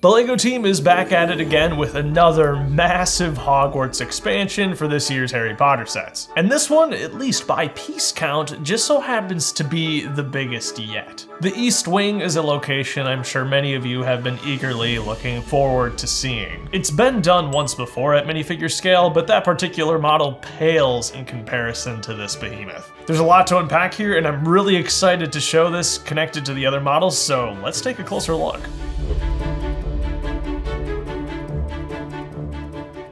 The LEGO team is back at it again with another massive Hogwarts expansion for this year's Harry Potter sets. And this one, at least by piece count, just so happens to be the biggest yet. The East Wing is a location I'm sure many of you have been eagerly looking forward to seeing. It's been done once before at minifigure scale, but that particular model pales in comparison to this behemoth. There's a lot to unpack here, and I'm really excited to show this connected to the other models, so let's take a closer look.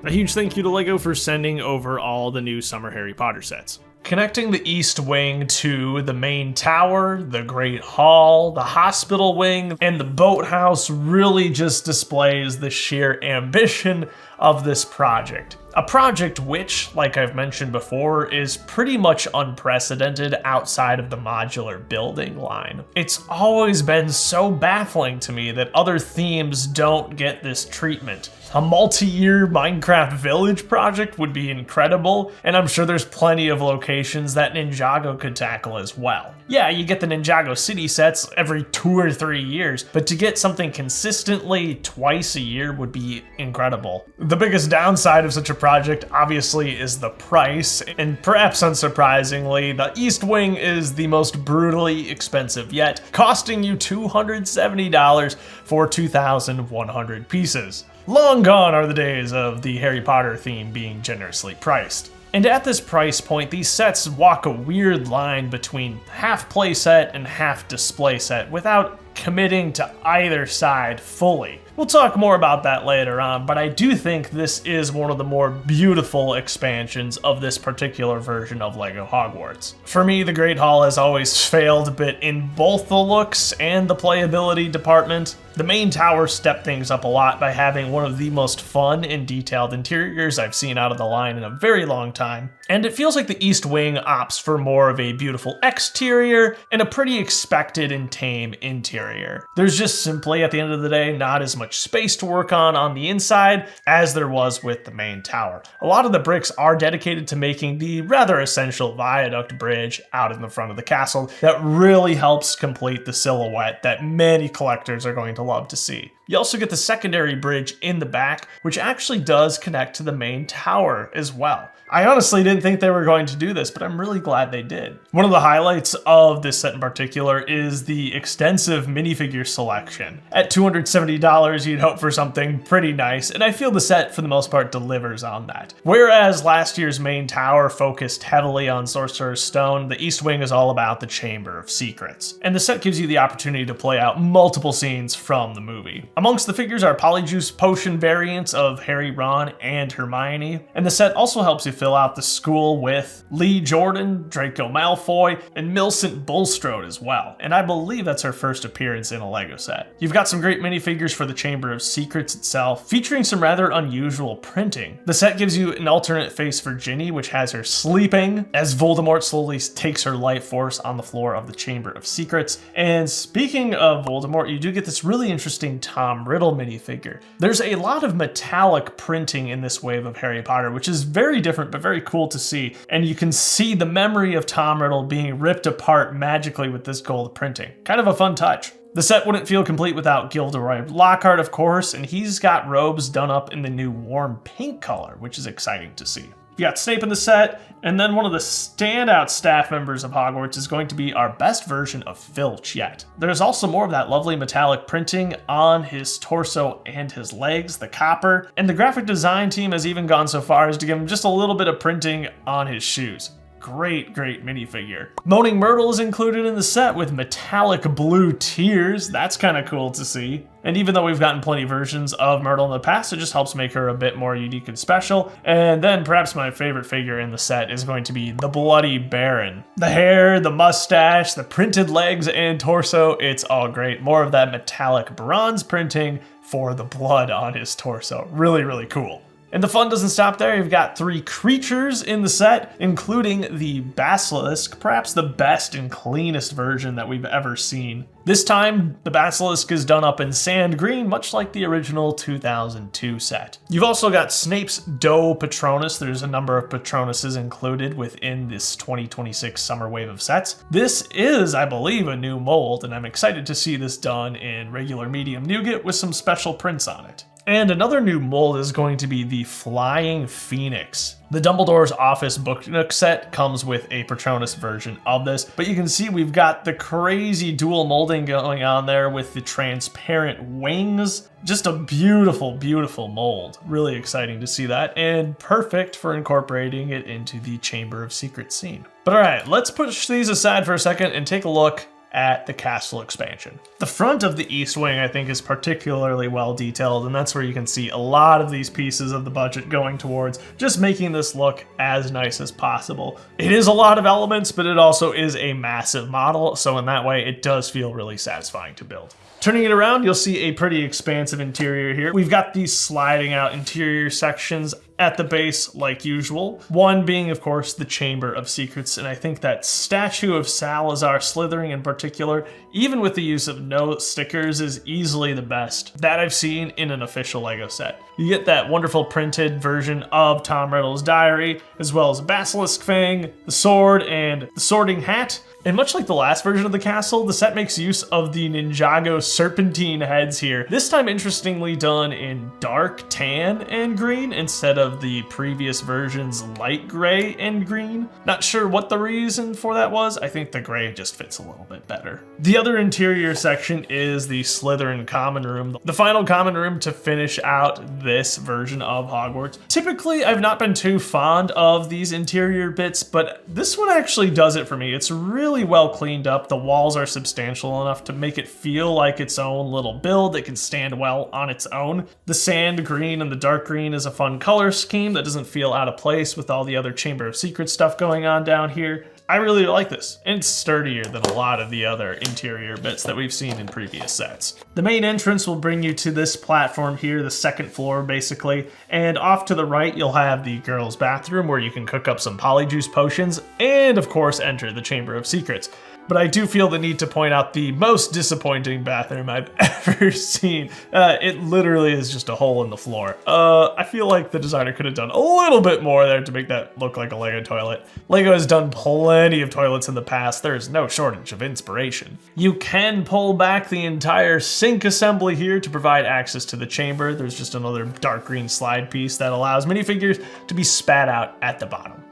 A huge thank you to LEGO for sending over all the new summer Harry Potter sets. Connecting the East Wing to the main tower, the Great Hall, the hospital wing, and the boathouse really just displays the sheer ambition of this project. A project which, like I've mentioned before, is pretty much unprecedented outside of the modular building line. It's always been so baffling to me that other themes don't get this treatment. A multi-year Minecraft village project would be incredible, and I'm sure there's plenty of locations that Ninjago could tackle as well. Yeah, you get the Ninjago city sets every 2 or 3 years, but to get something consistently twice a year would be incredible. The biggest downside of such a project obviously is the price, and perhaps unsurprisingly, the East Wing is the most brutally expensive yet, costing you $270 for 2,100 pieces. Long gone are the days of the Harry Potter theme being generously priced. And at this price point, these sets walk a weird line between half playset and half display set without committing to either side fully. We'll talk more about that later on, but I do think this is one of the more beautiful expansions of this particular version of LEGO Hogwarts. For me, the Great Hall has always failed a bit in both the looks and the playability department. The main tower stepped things up a lot by having one of the most fun and detailed interiors I've seen out of the line in a very long time. And it feels like the East Wing opts for more of a beautiful exterior and a pretty expected and tame interior. There's just simply, at the end of the day, not as much space to work on the inside as there was with the main tower. A lot of the bricks are dedicated to making the rather essential viaduct bridge out in the front of the castle that really helps complete the silhouette that many collectors are going to love to see. You also get the secondary bridge in the back, which actually does connect to the main tower as well. I honestly didn't think they were going to do this, but I'm really glad they did. One of the highlights of this set in particular is the extensive minifigure selection. At $270, you'd hope for something pretty nice, and I feel the set for the most part delivers on that. Whereas last year's main tower focused heavily on Sorcerer's Stone, the East Wing is all about the Chamber of Secrets. And the set gives you the opportunity to play out multiple scenes from the movie. Amongst the figures are Polyjuice potion variants of Harry, Ron, and Hermione, and the set also helps you fill out the school with Lee Jordan, Draco Malfoy, and Millicent Bulstrode as well, and I believe that's her first appearance in a LEGO set. You've got some great minifigures for the Chamber of Secrets itself, featuring some rather unusual printing. The set gives you an alternate face for Ginny, which has her sleeping as Voldemort slowly takes her life force on the floor of the Chamber of Secrets. And speaking of Voldemort, you do get this really interesting Tom Riddle minifigure. There's a lot of metallic printing in this wave of Harry Potter, which is very different but very cool to see, and you can see the memory of Tom Riddle being ripped apart magically with this gold printing. Kind of a fun touch. The set wouldn't feel complete without Gilderoy Lockhart, of course, and he's got robes done up in the new warm pink color, which is exciting to see. You got Snape in the set, and then one of the standout staff members of Hogwarts is going to be our best version of Filch yet. There's also more of that lovely metallic printing on his torso and his legs, the copper, and the graphic design team has even gone so far as to give him just a little bit of printing on his shoes. Great minifigure. Moaning Myrtle is included in the set with metallic blue tears. That's kind of cool to see. And even though we've gotten plenty of versions of Myrtle in the past, it just helps make her a bit more unique and special. And then perhaps my favorite figure in the set is going to be the Bloody Baron. The hair, the mustache, the printed legs and torso, it's all great. More of that metallic bronze printing for the blood on his torso. Really cool. And the fun doesn't stop there. You've got 3 creatures in the set, including the Basilisk, perhaps the best and cleanest version that we've ever seen. This time, the Basilisk is done up in sand green, much like the original 2002 set. You've also got Snape's Doe Patronus. There's a number of Patronuses included within this 2026 summer wave of sets. This is, I believe, a new mold, and I'm excited to see this done in regular medium nougat with some special prints on it. And another new mold is going to be the Flying Phoenix. The Dumbledore's Office Book Nook set comes with a Patronus version of this, but you can see we've got the crazy dual molding going on there with the transparent wings. Just a beautiful, beautiful mold. Really exciting to see that, and perfect for incorporating it into the Chamber of Secrets scene. But all right, let's push these aside for a second and take a look at the castle expansion. The front of the east wing, I think, is particularly well detailed, and that's where you can see a lot of these pieces of the budget going towards just making this look as nice as possible. It is a lot of elements, but it also is a massive model, so in that way, it does feel really satisfying to build. Turning it around, you'll see a pretty expansive interior here. We've got these sliding out interior sections at the base like usual. One being, of course, the Chamber of Secrets, and I think that statue of Salazar Slytherin in particular, even with the use of no stickers, is easily the best that I've seen in an official LEGO set. You get that wonderful printed version of Tom Riddle's diary, as well as a basilisk fang, the sword, and the sorting hat. And much like the last version of the castle, the set makes use of the Ninjago serpentine heads here. This time interestingly done in dark tan and green instead of the previous version's light gray and green. Not sure what the reason for that was. I think the gray just fits a little bit better. The other interior section is the Slytherin common room, the final common room to finish out this version of Hogwarts. Typically, I've not been too fond of these interior bits, but this one actually does it for me. It's really well cleaned up. The walls are substantial enough to make it feel like its own little build that can stand well on its own. The sand green and the dark green is a fun color scheme that doesn't feel out of place with all the other Chamber of Secrets stuff going on down here. I really like this, and it's sturdier than a lot of the other interior bits that we've seen in previous sets. The main entrance will bring you to this platform here, the second floor basically, and off to the right you'll have the girls' bathroom where you can cook up some polyjuice potions and of course enter the Chamber of Secrets. But I do feel the need to point out the most disappointing bathroom I've ever seen. It literally is just a hole in the floor. I feel like the designer could have done a little bit more there to make that look like a LEGO toilet. LEGO has done plenty of toilets in the past. There's no shortage of inspiration. You can pull back the entire sink assembly here to provide access to the chamber. There's just another dark green slide piece that allows minifigures to be spat out at the bottom.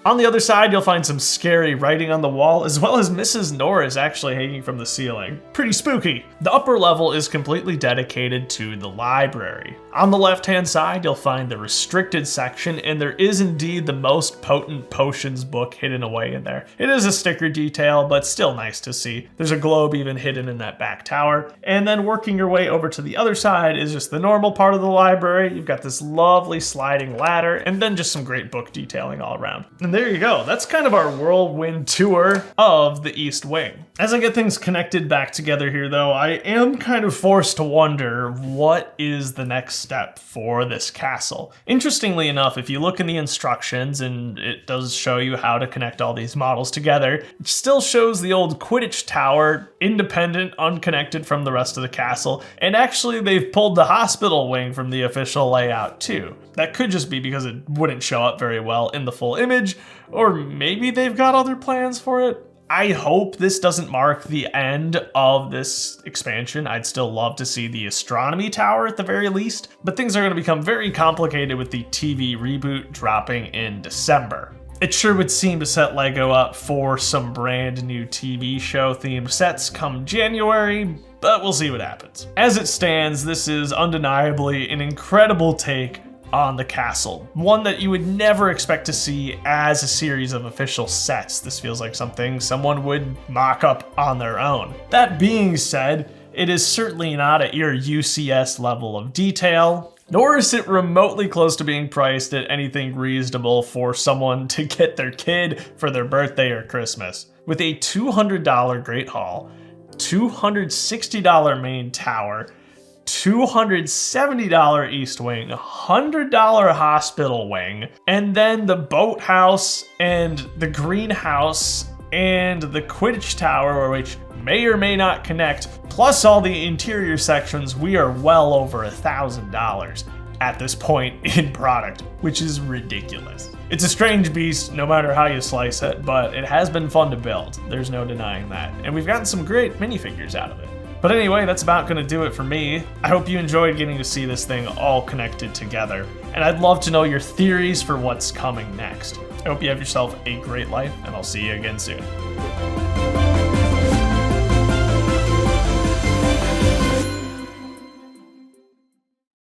On the other side, you'll find some scary writing on the wall, as well as Mrs. Norris actually hanging from the ceiling. Pretty spooky. The upper level is completely dedicated to the library. On the left-hand side, you'll find the restricted section, and there is indeed the most potent potions book hidden away in there. It is a sticker detail, but still nice to see. There's a globe even hidden in that back tower. And then working your way over to the other side is just the normal part of the library. You've got this lovely sliding ladder, and then just some great book detailing all around. And there you go. That's kind of our whirlwind tour of the East Wing. As I get things connected back together here, though, I am kind of forced to wonder what is the next step for this castle. Interestingly enough, if you look in the instructions, and it does show you how to connect all these models together, it still shows the old Quidditch Tower, independent, unconnected from the rest of the castle, and actually they've pulled the hospital wing from the official layout too. That could just be because it wouldn't show up very well in the full image, or maybe they've got other plans for it. I hope this doesn't mark the end of this expansion. I'd still love to see the astronomy tower at the very least, but things are going to become very complicated with the TV reboot dropping in December. It sure would seem to set LEGO up for some brand new TV show themed sets come January, but we'll see what happens. As it stands, this is undeniably an incredible take on the castle. One that you would never expect to see as a series of official sets. This feels like something someone would mock up on their own. That being said, it is certainly not at your UCS level of detail, nor is it remotely close to being priced at anything reasonable for someone to get their kid for their birthday or Christmas. With a $200 Great Hall, $260 main tower, $270 East Wing, $100 Hospital Wing, and then the boathouse and the greenhouse and the Quidditch Tower, which may or may not connect, plus all the interior sections, we are well over $1,000 at this point in product, which is ridiculous. It's a strange beast no matter how you slice it, but it has been fun to build. There's no denying that. And we've gotten some great minifigures out of it. But anyway, that's about gonna do it for me. I hope you enjoyed getting to see this thing all connected together. And I'd love to know your theories for what's coming next. I hope you have yourself a great life, and I'll see you again soon.